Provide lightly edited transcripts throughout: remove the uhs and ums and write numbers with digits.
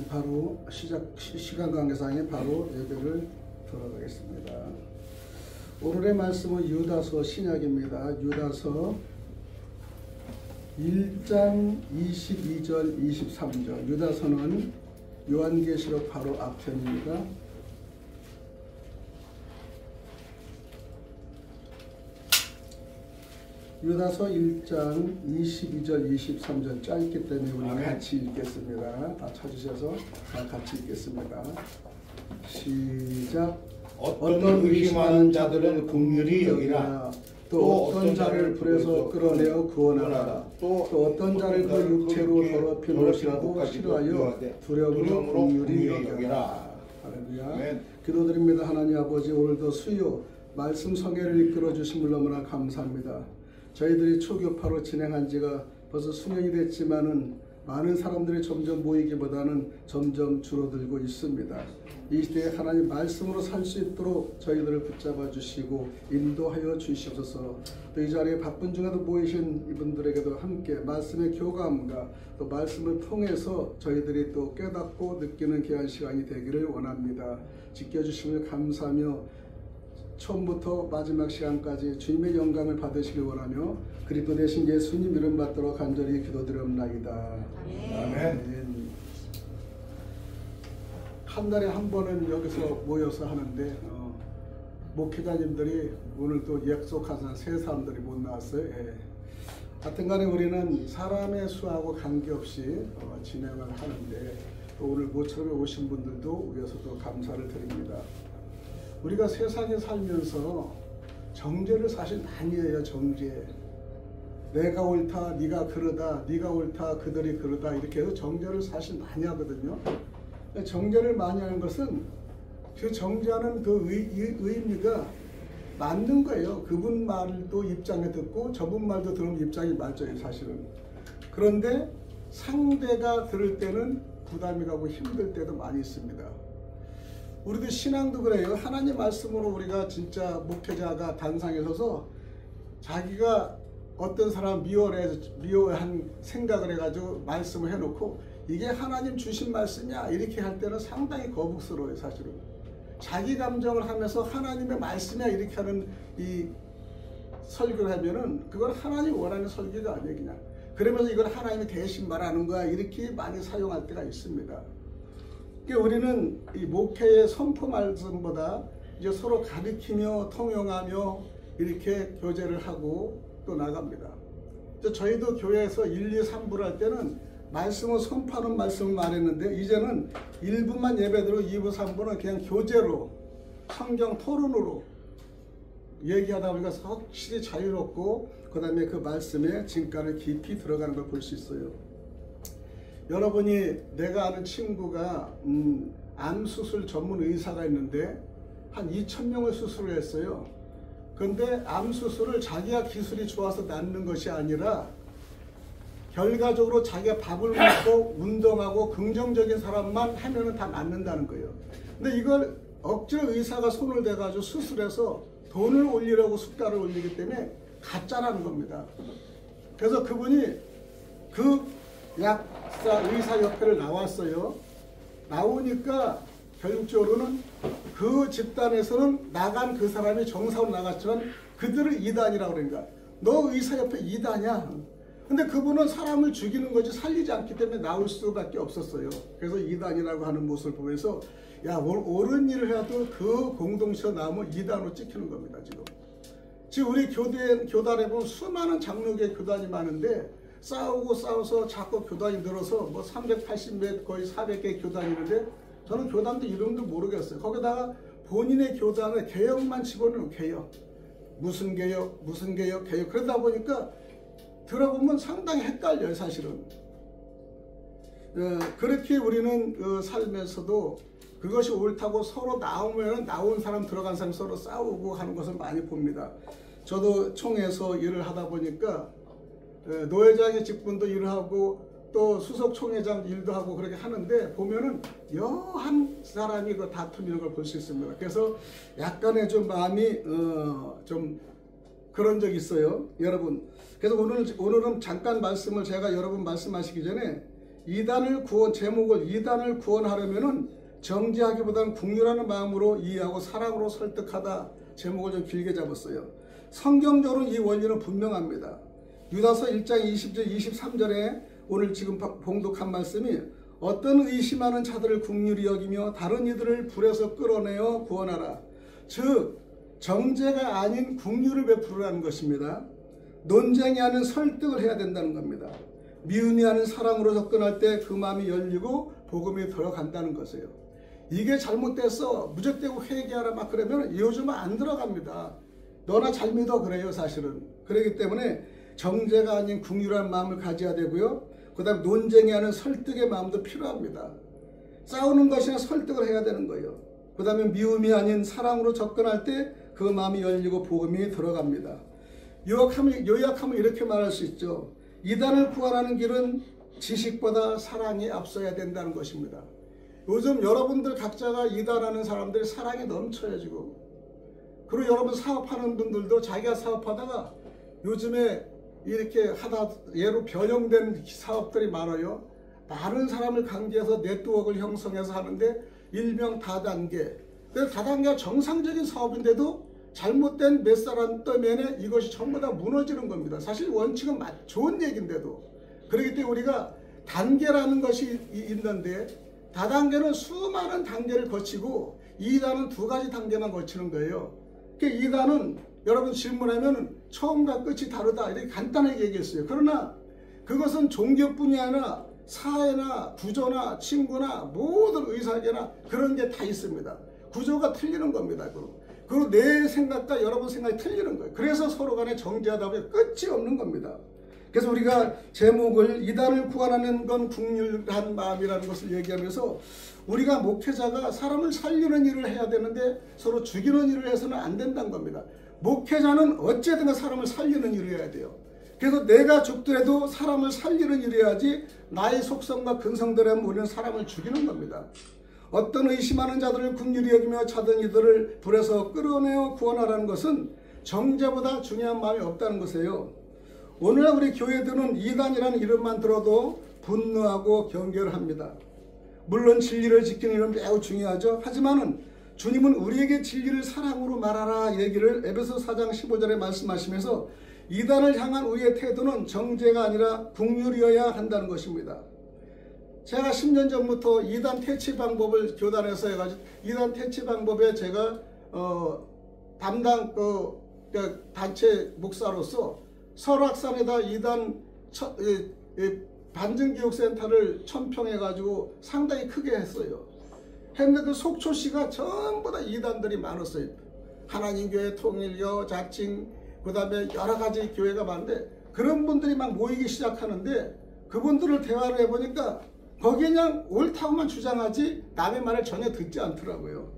바로 시간 관계상에 바로 예배를 들어가겠습니다. 오늘의 말씀은 유다서 신약입니다. 유다서 1장 22절 23절. 유다서는 요한계시록 바로 앞편입니다. 유다서 1장 22절 23절 짧기 때문에 우리 같이 읽겠습니다. 다 찾으셔서 다 같이 읽겠습니다. 시작. 어떤 의심하는 자들은 긍휼히 여기라. 또 어떤 자를 불에서 끌어내어 구원하라. 또 어떤 자를 그 육체로 더럽힌 옷이라도 싫어하여 두려움으로 긍휼히 여기라. 할렐루야. 기도드립니다. 하나님 아버지, 오늘도 수요 말씀 성회를 이끌어 주심을 너무나 감사합니다. 저희들이 초교파로 진행한 지가 벌써 수년이 됐지만은 많은 사람들이 점점 모이기보다는 점점 줄어들고 있습니다. 이 시대에 하나님 말씀으로 살 수 있도록 저희들을 붙잡아 주시고 인도하여 주시옵소서. 또 이 자리에 바쁜 중에도 모이신 이분들에게도 함께 말씀의 교감과 또 말씀을 통해서 저희들이 또 깨닫고 느끼는 귀한 시간이 되기를 원합니다. 지켜주심을 감사하며 처음부터 마지막 시간까지 주님의 영광을 받으시길 원하며 그리스도 되신 예수님 이름 받도록 간절히 기도드립니다. 아멘. 한 달에 한 번은 여기서 모여서 하는데 목회자님들이 오늘 또 약속한 세 사람들이 못 나왔어요. 하여튼간에 우리는 사람의 수하고 관계없이 진행을 하는데 또 오늘 모처럼 오신 분들도 위해서도 감사를 드립니다. 우리가 세상에 살면서 정죄를 사실 많이 해요. 정죄. 내가 옳다, 네가 그러다, 네가 옳다, 그들이 그러다 이렇게 해서 정죄를 사실 많이 하거든요. 정죄를 많이 하는 것은 그 정죄하는 그 의미가 맞는 거예요. 그분 말도 입장에 듣고 저분 말도 들으면 입장이 맞아요. 사실은. 그런데 상대가 들을 때는 부담이 가고 힘들 때도 많이 있습니다. 우리도 신앙도 그래요. 하나님 말씀으로 우리가 진짜 목회자가 단상에 서서 자기가 어떤 사람 미워한 생각을 해가지고 말씀을 해놓고 이게 하나님 주신 말씀이야 이렇게 할 때는 상당히 거북스러워요. 사실은 자기 감정을 하면서 하나님의 말씀이야 이렇게 하는 이 설교를 하면은 그건 하나님 원하는 설교가 아니에요. 그냥 그러면서 이걸 하나님이 대신 말하는 거야 이렇게 많이 사용할 때가 있습니다. 우리는 이 목회의 선포 말씀보다 이제 서로 가르치며 통용하며 이렇게 교제를 하고 또 나갑니다. 저희도 교회에서 1, 2, 3부를 할 때는 말씀을 선포하는 말씀을 말했는데 이제는 1부만 예배드리고 2부, 3부는 그냥 교제로 성경 토론으로 얘기하다 보니까 확실히 자유롭고 그 다음에 그 말씀에 진가를 깊이 들어가는 걸 볼 수 있어요. 여러분이 내가 아는 친구가 암수술 전문 의사가 있는데 한 2,000명을 수술을 했어요. 그런데 암수술을 자기가 기술이 좋아서 낫는 것이 아니라 결과적으로 자기가 밥을 먹고 운동하고 긍정적인 사람만 하면은 다 낫는다는 거예요. 근데 이걸 억지로 의사가 손을 대가지고 수술해서 돈을 올리려고 숫가를 올리기 때문에 가짜라는 겁니다. 그래서 그분이 그 의사협회를 나왔어요. 나오니까 결국적으로는 그 집단에서는 나간 그 사람이 정상으로 나갔지만 그들을 이단이라고 그러니까 너 의사협회 이단이야. 근데 그분은 사람을 죽이는 거지 살리지 않기 때문에 나올 수밖에 없었어요. 그래서 이단이라고 하는 모습을 보면서 야, 옳은 일을 해도 그 공동체가 나오면 이단으로 찍히는 겁니다. 지금 우리 교단에 보면 수많은 장로교회 교단이 많은데 싸워서 자꾸 교단이 늘어서 뭐 380몇 거의 400개 교단이 있는데 저는 교단도 이름도 모르겠어요. 거기다가 본인의 교단을 개혁만 집어넣는 개혁. 무슨 개혁 그러다 보니까 들어보면 상당히 헷갈려요. 사실은. 그렇게 우리는 살면서도 그것이 옳다고 서로 나온 사람 들어간 사람 서로 싸우고 하는 것을 많이 봅니다. 저도 총회에서 일을 하다 보니까 노회장의 직분도 일을 하고 또 수석 총회장 일도 하고 그렇게 하는데 보면은 여한 사람이 그 다투는 걸 볼 수 있습니다. 그래서 약간의 좀 마음이 좀 그런 적이 있어요, 여러분. 그래서 오늘은 잠깐 말씀을 제가 여러분 말씀하시기 전에 제목을 이단을 구원하려면은 정죄하기보다는 국률하는 마음으로 이해하고 사랑으로 설득하다, 제목을 좀 길게 잡았어요. 성경적으로는 이 원리는 분명합니다. 유다서 1장 20절 23절에 오늘 지금 봉독한 말씀이 어떤 의심하는 자들을 긍휼히 여기며 다른 이들을 불에서 끌어내어 구원하라. 즉 정죄가 아닌 긍휼을 베풀으라는 것입니다. 논쟁이 아닌 설득을 해야 된다는 겁니다. 미움이 아닌 사랑으로 접근할 때 그 마음이 열리고 복음이 들어간다는 것이에요. 이게 잘못됐어 무적대고 회개하라 막 그러면 요즘은 안 들어갑니다. 너나 잘 믿어 그래요 사실은. 그렇기 때문에 정죄가 아닌 긍휼한 마음을 가져야 되고요. 그 다음에 논쟁이 아닌 설득의 마음도 필요합니다. 싸우는 것이나 설득을 해야 되는 거예요. 그 다음에 미움이 아닌 사랑으로 접근할 때 그 마음이 열리고 복음이 들어갑니다. 요약하면 이렇게 말할 수 있죠. 이단을 구원하는 길은 지식보다 사랑이 앞서야 된다는 것입니다. 요즘 여러분들 각자가 이단하는 사람들이 사랑이 넘쳐요 지금. 그리고 여러분 사업하는 분들도 자기가 사업하다가 요즘에 이렇게 하다 예로 변형된 사업들이 많아요. 많은 사람을 관계해서 네트워크를 형성해서 하는데 일명 다단계. 그래서 다단계가 정상적인 사업인데도 잘못된 몇 사람 때문에 이것이 전부 다 무너지는 겁니다. 사실 원칙은 좋은 얘기인데도. 그렇기 때문에 우리가 단계라는 것이 있는데 다단계는 수많은 단계를 거치고 2단은 2가지 단계만 거치는 거예요. 그러니까 2단은 여러분 질문하면 처음과 끝이 다르다 이렇게 간단하게 얘기했어요. 그러나 그것은 종교뿐이 아니라 사회나 구조나 친구나 모든 의사계나 그런 게 다 있습니다. 구조가 틀리는 겁니다. 그리고 내 생각과 여러분 생각이 틀리는 거예요. 그래서 서로 간에 정죄하다 보면 끝이 없는 겁니다. 그래서 우리가 제목을 이단을 구원하는 건 긍휼한 마음이라는 것을 얘기하면서 우리가 목회자가 사람을 살리는 일을 해야 되는데 서로 죽이는 일을 해서는 안 된다는 겁니다. 목회자는 어쨌든 사람을 살리는 일을 해야 돼요. 그래서 내가 죽더라도 사람을 살리는 일을 해야지 나의 속성과 근성대로면 우리는 사람을 죽이는 겁니다. 어떤 의심하는 자들을 긍휼히 여기며 찾은 이들을 불에서 끌어내어 구원하라는 것은 정죄보다 중요한 마음이 없다는 것이에요. 오늘날 우리 교회들은 이단이라는 이름만 들어도 분노하고 경계를 합니다. 물론 진리를 지키는 일은 매우 중요하죠. 하지만 주님은 우리에게 진리를 사랑으로 말하라 얘기를 에베소 4장 15절에 말씀하시면서 이단을 향한 우리의 태도는 정죄가 아니라 긍휼이어야 한다는 것입니다. 제가 10년 전부터 이단 퇴치 방법을 교단에서 해가지고 이단 퇴치 방법에 제가 담당 단체 목사로서 설악산에다 이단 반증교육센터를 천평해가지고 상당히 크게 했어요. 했는데 속초시가 전부 다 이단들이 많았어요. 하나님교회, 통일교, 자칭, 그 다음에 여러 가지 교회가 많은데 그런 분들이 막 모이기 시작하는데 그분들을 대화를 해보니까 거기 그냥 옳다고만 주장하지 남의 말을 전혀 듣지 않더라고요.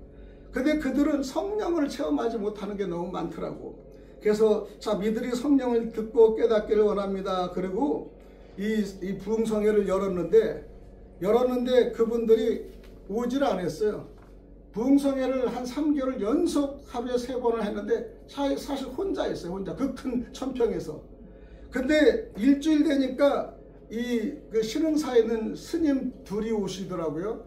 근데 그들은 성령을 체험하지 못하는 게 너무 많더라고. 그래서 자, 이들이 성령을 듣고 깨닫기를 원합니다. 그리고 이 부흥성회를 열었는데 그분들이 오지를 않았어요. 부흥성회를 한 3개월 연속 하루에 3번을 했는데 사실 혼자 했어요. 혼자 그 큰 천평에서. 근데 일주일 되니까 그 신흥사에 있는 스님 둘이 오시더라고요.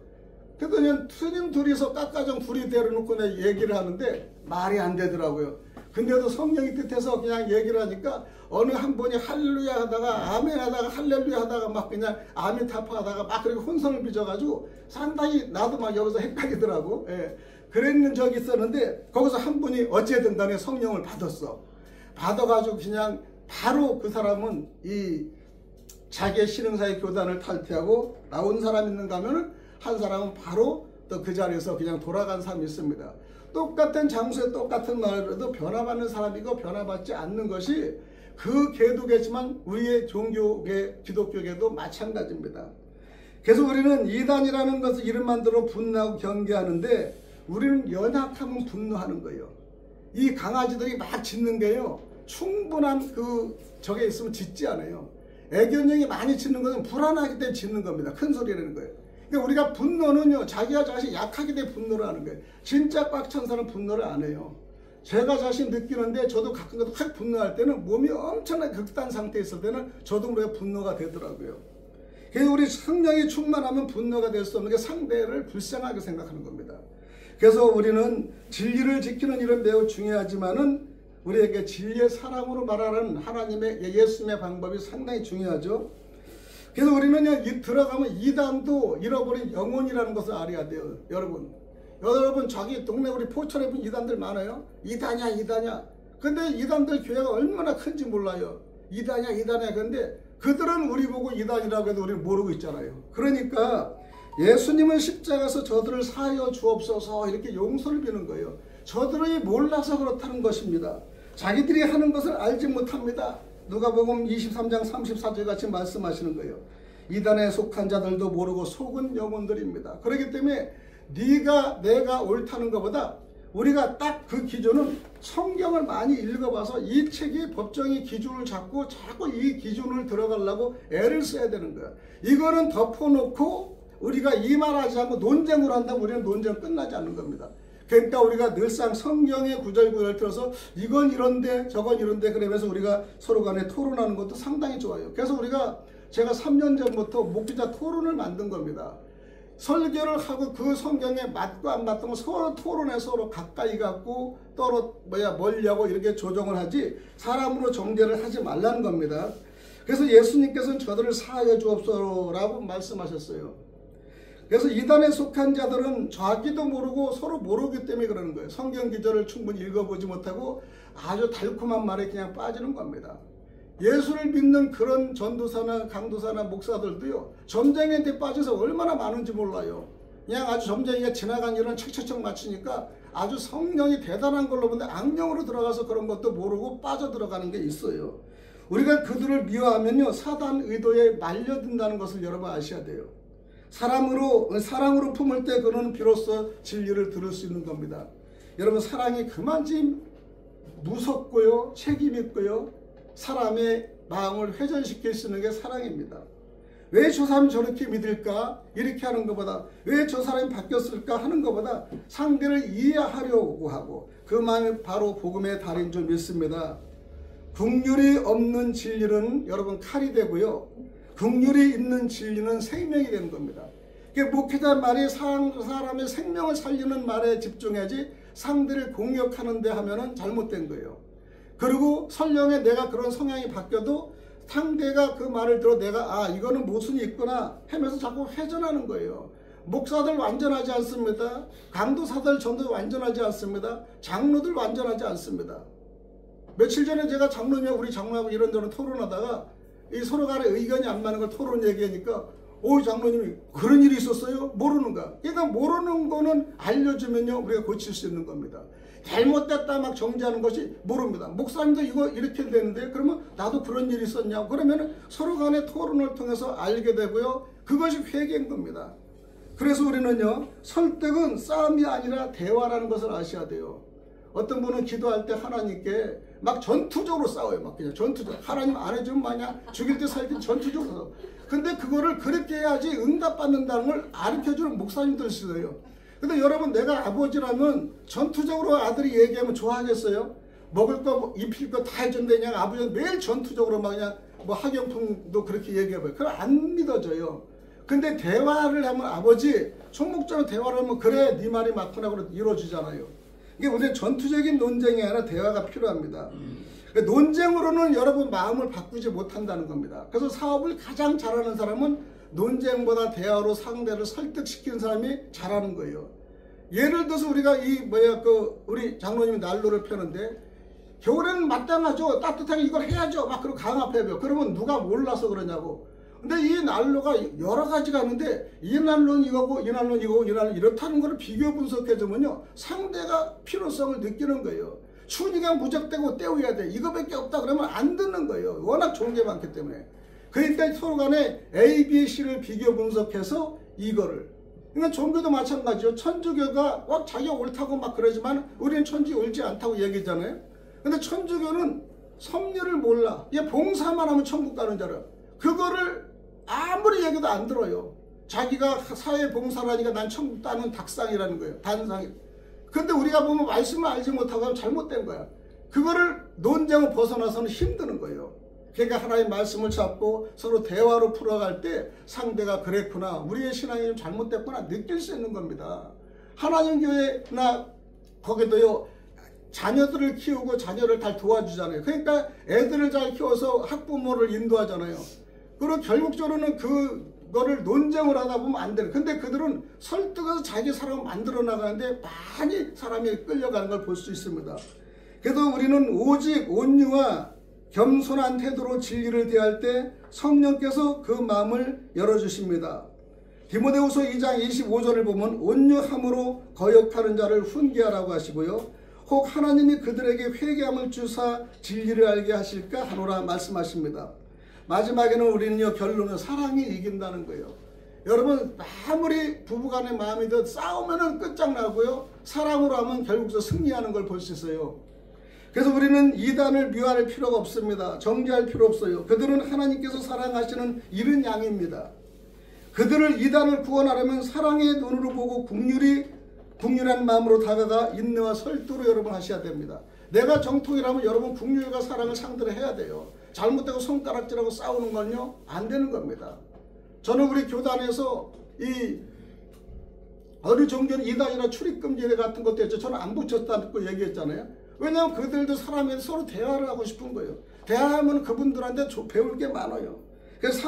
그랬더니 스님 둘이서 깎아정 둘이 데려놓고 내 얘기를 하는데 말이 안 되더라고요. 근데도 성령이 뜻해서 그냥 얘기를 하니까 어느 한 분이 할렐루야 하다가 아멘 하다가 할렐루야 하다가 막 그냥 아멘타파 하다가 막 그렇게 혼선을 빚어가지고 상당히 나도 막 여기서 헷갈리더라고. 예. 그랬는 적이 있었는데 거기서 한 분이 어찌든 간에 성령을 받았어. 받아가지고 그냥 바로 그 사람은 이 자기의 신흥사의 교단을 탈퇴하고 나온 사람 있는가 하면은 한 사람은 바로 또 그 자리에서 그냥 돌아간 사람이 있습니다. 똑같은 장소에 똑같은 말에도 변화받는 사람이고 변화받지 않는 것이 그 개도계지만 우리의 종교계, 기독교계도 마찬가지입니다. 그래서 우리는 이단이라는 것을 이름만 들어 분노하고 경계하는데 우리는 연약하면 분노하는 거예요. 이 강아지들이 막 짖는 게요. 충분한 저게 있으면 짖지 않아요. 애견형이 많이 짖는 것은 불안하기 때문에 짖는 겁니다. 큰 소리라는 거예요. 그러니까 우리가 분노는요, 자기가 자신이 약하기 때문에 분노를 하는 거예요. 진짜 꽉 찬 사람은 분노를 안 해요. 제가 자신 느끼는데 저도 가끔 확 분노할 때는 몸이 엄청나게 극단 상태에 있을 때는 저도 모르게 분노가 되더라고요. 그래서 우리 성령이 충만하면 분노가 될 수 없는 게 상대를 불쌍하게 생각하는 겁니다. 그래서 우리는 진리를 지키는 일은 매우 중요하지만은 우리에게 진리의 사랑으로 말하는 하나님의 예수님의 방법이 상당히 중요하죠. 그래서 우리는요, 들어가면 이단도 잃어버린 영혼이라는 것을 알아야 돼요. 여러분 자기 동네 우리 포천에 보면 이단들 많아요. 이단이야. 근데 이단들 교회가 얼마나 큰지 몰라요. 이단이야. 근데 그들은 우리 보고 이단이라고 해도 우리는 모르고 있잖아요. 그러니까 예수님은 십자가에서 저들을 사하여 주옵소서 이렇게 용서를 비는 거예요. 저들이 몰라서 그렇다는 것입니다. 자기들이 하는 것을 알지 못합니다. 누가복음 23장 34절 같이 말씀하시는 거예요. 이단에 속한 자들도 모르고 속은 영혼들입니다. 그렇기 때문에 네가 내가 옳다는 것보다 우리가 딱 그 기준은 성경을 많이 읽어봐서 이 책이 법정의 기준을 잡고 자꾸 이 기준을 들어가려고 애를 써야 되는 거야. 이거는 덮어놓고 우리가 이 말하지 않고 논쟁을 한다면 우리는 논쟁 끝나지 않는 겁니다. 그러니까 우리가 늘상 성경의 구절구절 들어서 이건 이런데 저건 이런데 그러면서 우리가 서로 간에 토론하는 것도 상당히 좋아요. 그래서 제가 3년 전부터 목회자 토론을 만든 겁니다. 설교를 하고 그 성경에 맞고 안 맞던 거 서로 토론해 서로 가까이 갖고 멀리하고 이렇게 조정을 하지 사람으로 정죄를 하지 말라는 겁니다. 그래서 예수님께서는 저들을 사하여 주옵소서라고 말씀하셨어요. 그래서 이단에 속한 자들은 자기도 모르고 서로 모르기 때문에 그러는 거예요. 성경 기절을 충분히 읽어보지 못하고 아주 달콤한 말에 그냥 빠지는 겁니다. 예수를 믿는 그런 전도사나 강도사나 목사들도요, 점쟁이한테 빠져서 얼마나 많은지 몰라요. 그냥 아주 점쟁이가 지나간 일은 척척척 맞추니까 아주 성령이 대단한 걸로 보는데 악령으로 들어가서 그런 것도 모르고 빠져들어가는 게 있어요. 우리가 그들을 미워하면요, 사단 의도에 말려든다는 것을 여러분 아셔야 돼요. 사랑으로 품을 때 그는 비로소 진리를 들을 수 있는 겁니다. 여러분, 사랑이 그만큼 무섭고요, 책임 있고요, 사람의 마음을 회전시킬 수 있는 게 사랑입니다. 왜 저 사람이 저렇게 믿을까? 이렇게 하는 것보다 왜 저 사람이 바뀌었을까 하는 것보다 상대를 이해하려고 하고 그 마음이 바로 복음의 달인 줄 믿습니다. 긍휼이 없는 진리는 여러분 칼이 되고요, 긍휼이 있는 진리는 생명이 되는 겁니다. 목회자 말이 사람의 생명을 살리는 말에 집중해야지 상대를 공격하는 데 하면은 잘못된 거예요. 그리고 설령에 내가 그런 성향이 바뀌어도 상대가 그 말을 들어 내가 이거는 모순이 있구나 하면서 자꾸 회전하는 거예요. 목사들 완전하지 않습니다. 강도사들 전도 완전하지 않습니다. 장로들 완전하지 않습니다. 며칠 전에 제가 우리 장로하고 이런저런 토론하다가 이 서로 간에 의견이 안 맞는 걸 토론 얘기하니까 장로님이 그런 일이 있었어요? 모르는가? 그러니까 모르는 거는 알려주면요, 우리가 고칠 수 있는 겁니다. 잘못됐다 막 정지하는 것이 모릅니다. 목사님도 이거 이렇게 되는데 그러면 나도 그런 일이 있었냐고 그러면 서로 간의 토론을 통해서 알게 되고요, 그것이 회개인 겁니다. 그래서 우리는요, 설득은 싸움이 아니라 대화라는 것을 아셔야 돼요. 어떤 분은 기도할 때 하나님께 막 전투적으로 싸워요. 막 그냥 전투적으로. 하나님 안 해주면 마냐 죽일 때 살길 전투적으로 싸워. 근데 그거를 그렇게 해야지 응답받는다는 걸 가르쳐주는 목사님들 있어요. 근데 여러분, 내가 아버지라면 전투적으로 아들이 얘기하면 좋아하겠어요? 먹을 거 입힐 거 다 해준대. 그냥 아버지는 매일 전투적으로 막 그냥 하경통도 그렇게 얘기해봐요. 그럼 안 믿어져요. 근데 대화를 하면 아버지 총목적으로 대화를 하면 그래 네 말이 맞구나 그래도 이루어지잖아요. 이게 우리는 전투적인 논쟁이 아니라 대화가 필요합니다. 논쟁으로는 여러분 마음을 바꾸지 못한다는 겁니다. 그래서 사업을 가장 잘하는 사람은 논쟁보다 대화로 상대를 설득시키는 사람이 잘하는 거예요. 예를 들어서 우리가 우리 장로님이 난로를 펴는데 겨울에는 마땅하죠. 따뜻하게 이걸 해야죠. 막 그러고 강압해요. 그러면 누가 몰라서 그러냐고. 근데 이 난로가 여러 가지가 있는데 이 난로는 이거고 이 난로는 이거고 이 난로는 이렇다는 걸 비교 분석해주면요, 상대가 필요성을 느끼는 거예요. 추우니까 무적대고 때워야 돼. 이거밖에 없다 그러면 안 듣는 거예요. 워낙 좋은 게 많기 때문에. 그러니까 서로 간에 A, B, C를 비교 분석해서 이거를. 그러니까 종교도 마찬가지죠. 천주교가 자기가 옳다고 막 그러지만 우리는 천주교 옳지 않다고 얘기하잖아요. 근데 천주교는 섭리를 몰라. 얘 봉사만 하면 천국 가는 줄 알아. 그거를 아무리 얘기도 안 들어요. 자기가 사회봉사를 하니까 난 천국 따는 닭상이라는 거예요. 단상이. 근데 우리가 보면 말씀을 알지 못하고 하면 잘못된 거야. 그거를 논쟁을 벗어나서는 힘드는 거예요. 그러니까 하나의 말씀을 잡고 서로 대화로 풀어갈 때 상대가 그랬구나, 우리의 신앙이 좀 잘못됐구나 느낄 수 있는 겁니다. 하나님 교회나 거기도요, 자녀들을 키우고 자녀를 잘 도와주잖아요. 그러니까 애들을 잘 키워서 학부모를 인도하잖아요. 그리고 결국적으로는 그거를 논쟁을 하다 보면 안 돼요. 근데 그들은 설득해서 자기 사람을 만들어 나가는데 많이 사람이 끌려가는 걸 볼 수 있습니다. 그래도 우리는 오직 온유와 겸손한 태도로 진리를 대할 때 성령께서 그 마음을 열어주십니다. 디모데후서 2장 25절을 보면 온유함으로 거역하는 자를 훈계하라고 하시고요. 혹 하나님이 그들에게 회개함을 주사 진리를 알게 하실까 하노라 말씀하십니다. 마지막에는 우리는요, 결론은 사랑이 이긴다는 거예요. 여러분, 아무리 부부간의 마음이든 싸우면은 끝장나고요, 사랑으로 하면 결국서 승리하는 걸 볼 수 있어요. 그래서 우리는 이단을 미워할 필요가 없습니다. 정죄할 필요 없어요. 그들은 하나님께서 사랑하시는 이른 양입니다. 그들을 이단을 구원하려면 사랑의 눈으로 보고 국률한 마음으로 다가가 인내와 설득으로 여러분 하셔야 됩니다. 내가 정통이라면 여러분 국률과 사랑을 상대를 해야 돼요. 잘못되고 손가락질하고 싸우는 건요, 안 되는 겁니다. 저는 우리 교단에서 이 어느 종교는 이단이나 출입금지 같은 것도 했죠. 저는 안 붙였다고 얘기했잖아요. 왜냐하면 그들도 사람이 서로 대화를 하고 싶은 거예요. 대화하면 그분들한테 배울 게 많아요. 그래서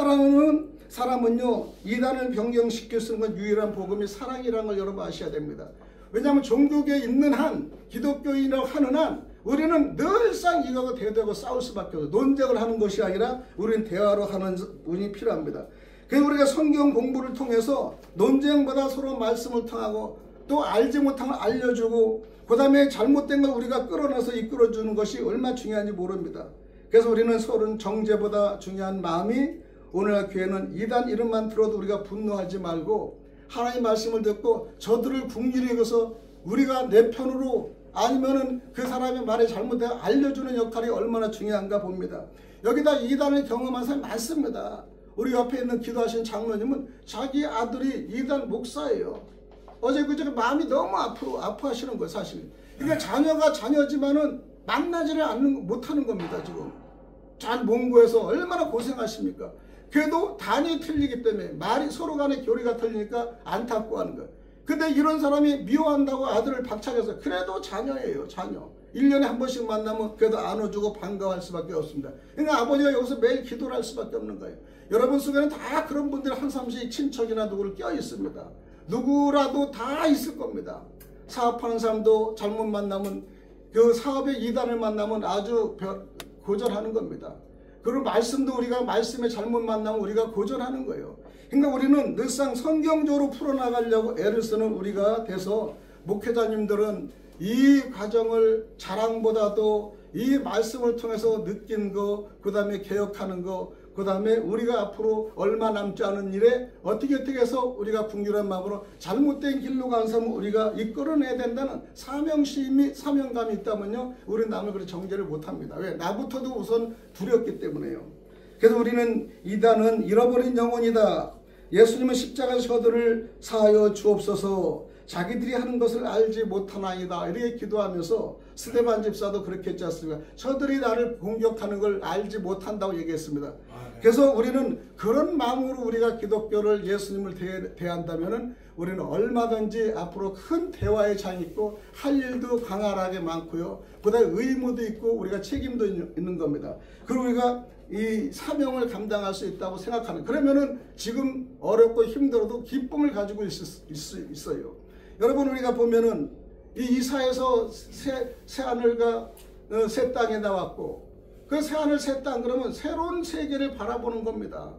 사람은요, 이단을 변경시킬 수 있는 건 유일한 복음이 사랑이라는 걸 여러분 아셔야 됩니다. 왜냐하면 종교계에 있는 한, 기독교인이라고 하는 한, 우리는 늘상 이거하고 대두하고 싸울 수밖에 없어요. 논쟁을 하는 것이 아니라 우리는 대화로 하는 분이 필요합니다. 그래서 우리가 성경 공부를 통해서 논쟁보다 서로 말씀을 통하고 또 알지 못한 걸 알려주고 그 다음에 잘못된 걸 우리가 끌어내서 이끌어주는 것이 얼마나 중요한지 모릅니다. 그래서 우리는 서로 정죄보다 중요한 마음이, 오늘날 교회는 이단 이름만 들어도 우리가 분노하지 말고 하나님의 말씀을 듣고 저들을 국리를 여겨서 우리가 내 편으로, 아니면은 그 사람의 말에 잘못되어 알려주는 역할이 얼마나 중요한가 봅니다. 여기다 이단을 경험한 사람이 많습니다. 우리 옆에 있는 기도하신 장로님은 자기 아들이 이단 목사예요. 어제 그저께 마음이 너무 아파하시는 거예요, 사실. 그러니까 자녀가 자녀지만은 만나지를 못하는 겁니다, 지금. 잘 몽고해서 얼마나 고생하십니까? 그래도 단이 틀리기 때문에 말이 서로 간에 교리가 틀리니까 안타까워하는 거예요. 근데 이런 사람이 미워한다고 아들을 박차려서 그래도 자녀예요, 자녀. 1년에 한 번씩 만나면 그래도 안아주고 반가워할 수밖에 없습니다. 그러니까 아버지가 여기서 매일 기도를 할 수밖에 없는 거예요. 여러분 속에는 다 그런 분들이 한 사람씩 친척이나 누구를 껴 있습니다. 누구라도 다 있을 겁니다. 사업하는 사람도 잘못 만나면, 그 사업의 이단을 만나면 아주 고전하는 겁니다. 그리고 말씀도 우리가 말씀에 잘못 만나면 우리가 고전하는 거예요. 그러니까 우리는 늘상 성경적으로 풀어나가려고 애를 쓰는 우리가 돼서, 목회자님들은 이 과정을 자랑보다도 이 말씀을 통해서 느낀 거, 그 다음에 개혁하는 거, 그 다음에 우리가 앞으로 얼마 남지 않은 일에 어떻게 해서 우리가 궁결한 마음으로 잘못된 길로 간 사람을 우리가 이끌어내야 된다는 사명감이 있다면요, 우리는 남을 그렇게 정죄를 못합니다. 왜? 나부터도 우선 두렵기 때문에요. 그래서 우리는 이단은 잃어버린 영혼이다. 예수님은 십자가에서 저들을 사하여 주옵소서. 자기들이 하는 것을 알지 못하나이다. 이렇게 기도하면서 스데반 집사도 그렇게 했지 않습니까? 저들이 나를 공격하는 걸 알지 못한다고 얘기했습니다. 그래서 우리는 그런 마음으로 우리가 기독교를, 예수님을 대한다면 우리는 얼마든지 앞으로 큰 대화의 장이 있고 할 일도 광활하게 많고요. 그 다음에 의무도 있고 우리가 책임도 있는 겁니다. 그리고 우리가 이 사명을 감당할 수 있다고 생각하는, 그러면은 지금 어렵고 힘들어도 기쁨을 가지고 있어요. 여러분, 우리가 보면은 이 이사에서 새 하늘과 새 땅에 나왔고, 그 새 하늘 새 땅 그러면 새로운 세계를 바라보는 겁니다.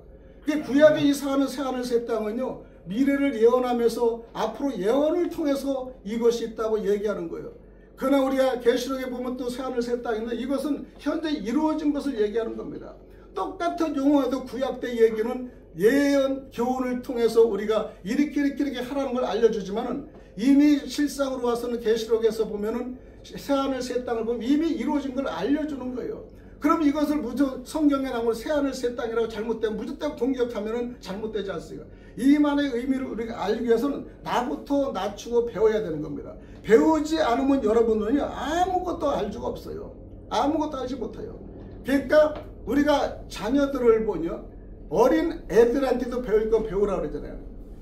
그 구약에 이사하는 새 하늘 새 땅은요, 미래를 예언하면서 앞으로 예언을 통해서 이것이 있다고 얘기하는 거예요. 그러나 우리가 계시록에 보면 또 새 하늘 새 땅인데 이것은 현재 이루어진 것을 얘기하는 겁니다. 똑같은 용어에도 구약 때 얘기는 예언 교훈을 통해서 우리가 이렇게 하라는 걸 알려주지만은 이미 실상으로 와서는 계시록에서 보면은 새 하늘 새 땅을 보면 이미 이루어진 걸 알려주는 거예요. 그럼 이것을 무조 성경에 나오는 새하늘 새 땅이라고 잘못되면 무조건 공격하면은 잘못되지 않습니까? 이만의 의미를 우리가 알기 위해서는 나부터 낮추고 배워야 되는 겁니다. 배우지 않으면 여러분은요 아무것도 알 수가 없어요. 아무것도 알지 못해요. 그러니까 우리가 자녀들을 보냐 어린 애들한테도 배울 건 배우라 그러잖아요.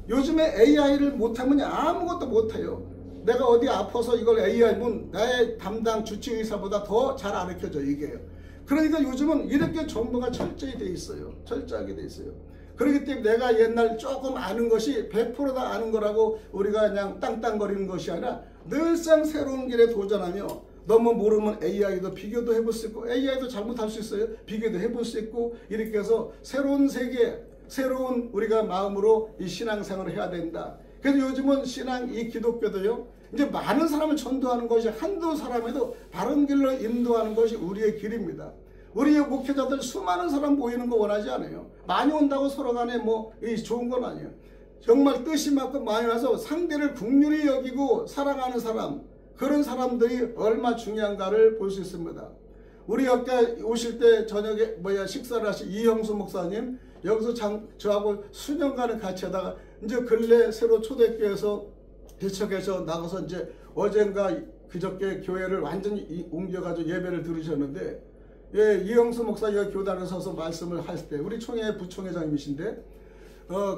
요즘에 AI를 못하면 아무것도 못해요. 내가 어디 아파서 이걸 AI면 나의 담당 주치의사보다 더 잘 가르쳐줘 이게요. 그러니까 요즘은 이렇게 정보가 철저히 돼 있어요. 철저하게 돼 있어요. 그렇기 때문에 내가 옛날 조금 아는 것이 100% 다 아는 거라고 우리가 그냥 땅땅거리는 것이 아니라 늘상 새로운 길에 도전하며 너무 모르면 AI도 비교도 해볼 수 있고 AI도 잘못할 수 있어요. 비교도 해볼 수 있고 이렇게 해서 새로운 세계 새로운 우리가 마음으로 이 신앙생활을 해야 된다. 그래서 요즘은 신앙 이 기독교도요. 이제 많은 사람을 전도하는 것이 한두 사람에도 바른 길로 인도하는 것이 우리의 길입니다. 우리의 목회자들 수많은 사람 모이는 거 원하지 않아요. 많이 온다고 서로 간에 뭐 좋은 건 아니에요. 정말 뜻이 맞고 많이 와서 상대를 긍휼히 여기고 사랑하는 사람 그런 사람들이 얼마나 중요한가를 볼 수 있습니다. 우리 아까 오실 때 저녁에 식사를 하신 이형수 목사님 여기서 저하고 수년간을 같이 하다가 이제 근래 새로 초대교회에서 개척해서 나가서 이제 어젠가 그저께 교회를 완전히 옮겨가지고 예배를 들으셨는데 예, 이영수 목사가 교단에 서서 말씀을 할 때 우리 총회 부총회장님이신데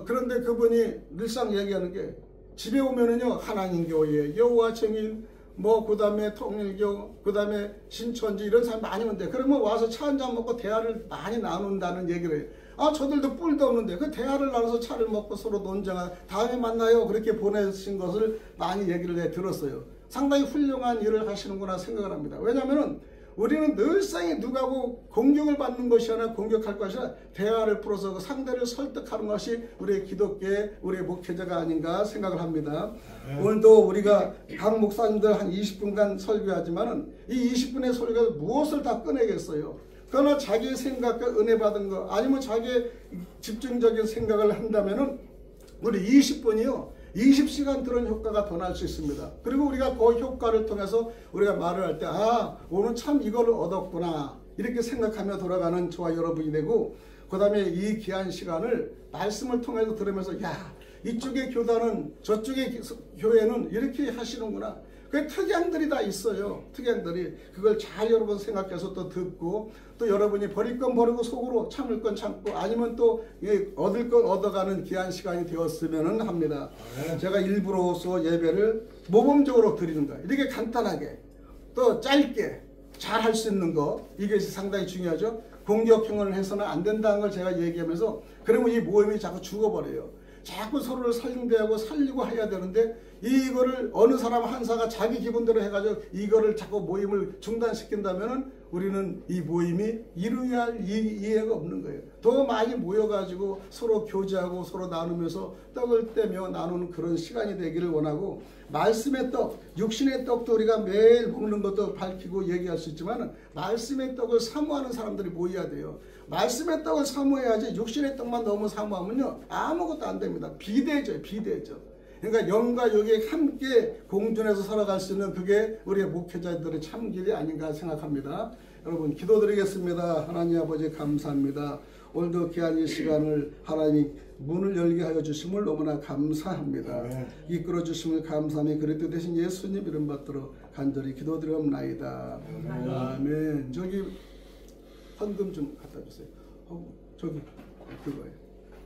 그런데 그분이 늘상 얘기하는 게 집에 오면은요 하나님교회 여호와 증인 그 다음에 통일교 그 다음에 신천지 이런 사람 많이 오는데 그러면 와서 차 한잔 먹고 대화를 많이 나눈다는 얘기를 해요. 아 저들도 뿔도 없는데 그 대화를 나눠서 차를 먹고 서로 논쟁하고 다음에 만나요 그렇게 보내신 것을 많이 얘기를 들었어요. 상당히 훌륭한 일을 하시는구나 생각을 합니다. 왜냐하면 우리는 늘상이 누가고 공격을 받는 것이 아니라 공격할 것이 아니라 대화를 풀어서 그 상대를 설득하는 것이 우리의 기독교의 우리의 목회자가 아닌가 생각을 합니다. 오늘도 우리가 각 목사님들 한 20분간 설교하지만은 이 20분의 설교에서 무엇을 다 꺼내겠어요. 그러나 자기의 생각과 은혜 받은 거 아니면 자기의 집중적인 생각을 한다면은 우리 20분이요 20시간 들은 효과가 더 날 수 있습니다. 그리고 우리가 그 효과를 통해서 우리가 말을 할 때 오늘 참 이거를 얻었구나 이렇게 생각하며 돌아가는 저와 여러분이 되고 그 다음에 이 귀한 시간을 말씀을 통해서 들으면서 이쪽의 교단은 저쪽의 교회는 이렇게 하시는구나. 그 특양들이 다 있어요. 특양들이 그걸 잘 여러분 생각해서 또 듣고 또 여러분이 버릴 건 버리고 속으로 참을 건 참고 아니면 또 얻을 건 얻어가는 귀한 시간이 되었으면 합니다. 제가 일부러서 예배를 모범적으로 드리는 거예요. 이렇게 간단하게 또 짧게 잘 할 수 있는 거 이것이 상당히 중요하죠. 공격형을 해서는 안 된다는 걸 제가 얘기하면서 그러면 이 모임이 자꾸 죽어버려요. 자꾸 서로를 상대하고 살리고 해야 되는데 이거를 어느 사람 한사가 자기 기분대로 해가지고 이거를 자꾸 모임을 중단시킨다면은 우리는 이 모임이 이루어야 할 이해가 없는 거예요. 더 많이 모여가지고 서로 교제하고 서로 나누면서 떡을 떼며 나누는 그런 시간이 되기를 원하고 말씀의 떡, 육신의 떡도 우리가 매일 먹는 것도 밝히고 얘기할 수 있지만 말씀의 떡을 사모하는 사람들이 모여야 돼요. 말씀의 떡을 사모해야지 육신의 떡만 너무 사모하면요 아무것도 안 됩니다. 비대죠. 그러니까 영과 육이 함께 공존해서 살아갈 수 있는 그게 우리의 목회자들의 참 길이 아닌가 생각합니다. 여러분 기도드리겠습니다. 하나님 아버지 감사합니다. 오늘도 귀한 이 시간을 하나님 문을 열게 하여 주심을 너무나 감사합니다. 이끌어 주심을 감사하며 그리스도 대신 예수님 이름 받들어 간절히 기도드리옵나이다. 아멘. 저기 헌금 좀 갖다 주세요. 저기 그거예요.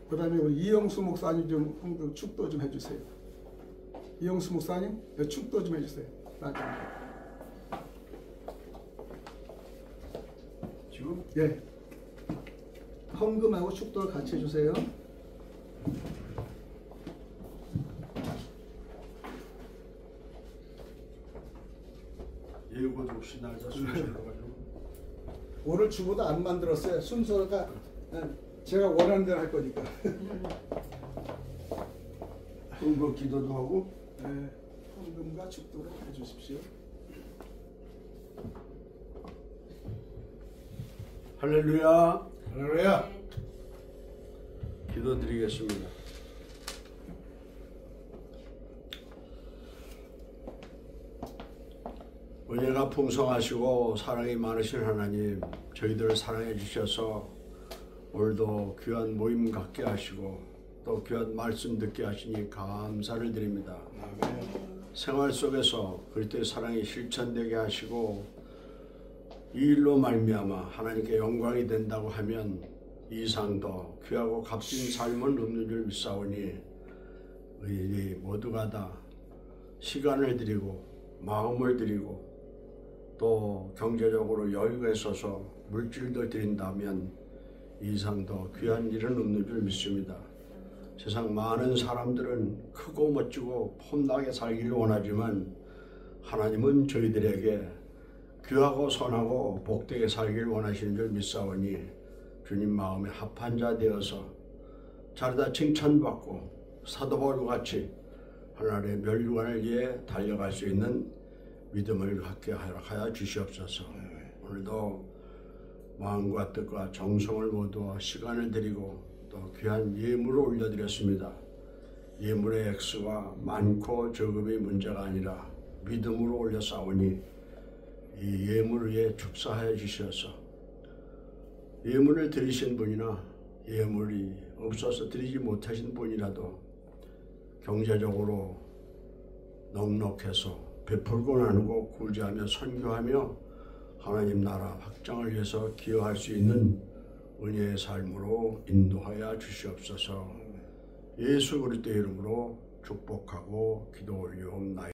그 다음에 우리 이영수 목사님 좀 헌금 축도 좀 해주세요. 이영수 목사님 축도 좀 해주세요. 나중에. 지금? 예. 헌금하고 축도를 같이 해주세요. 예고 없이 날짜 순서가지고 오늘 주보도 안 만들었어요. 순서가 제가 원하는 대로 할 거니까. 헌금 기도도 하고 헌금과 축도를 해주십시오. 할렐루야. 할렐루야. 기도드리겠습니다. 은혜가 풍성하시고 사랑이 많으신 하나님, 저희들을 사랑해 주셔서 오늘도 귀한 모임 갖게 하시고 또 귀한 말씀 듣게 하시니 감사를 드립니다. 생활 속에서 그리스도의 사랑이 실천되게 하시고 이 일로 말미암아 하나님께 영광이 된다고 하면 이상 더 귀하고 값진 삶은 없는 줄 믿사오니 우리 모두가 다 시간을 드리고 마음을 드리고 또 경제적으로 여유가 있어서 물질도 드린다면 이상 더 귀한 일은 없는 줄 믿습니다. 세상 많은 사람들은 크고 멋지고 폼나게 살기를 원하지만 하나님은 저희들에게 귀하고 선하고 복되게 살기를 원하시는 줄 믿사오니 주님 마음에 합한 자 되어서 자르다 칭찬받고 사도 바울같이 하나님의 멸류관을 위해 달려갈 수 있는 믿음을 갖게 하여 주시옵소서. 오늘도 마음과 뜻과 정성을 모두와 시간을 드리고 또 귀한 예물을 올려드렸습니다. 예물의 액수가 많고 적음이 문제가 아니라 믿음으로 올려싸우니 이 예물을 위해 축사하여 주셔서 예물을 드리신 분이나 예물이 없어서 드리지 못하신 분이라도 경제적으로 넉넉해서 베풀고 나누고 구제하며 선교하며 하나님 나라 확장을 위해서 기여할 수 있는 은혜의 삶으로 인도하여 주시옵소서. 예수 그리스도의 이름으로 축복하고 기도 올리옵나이다.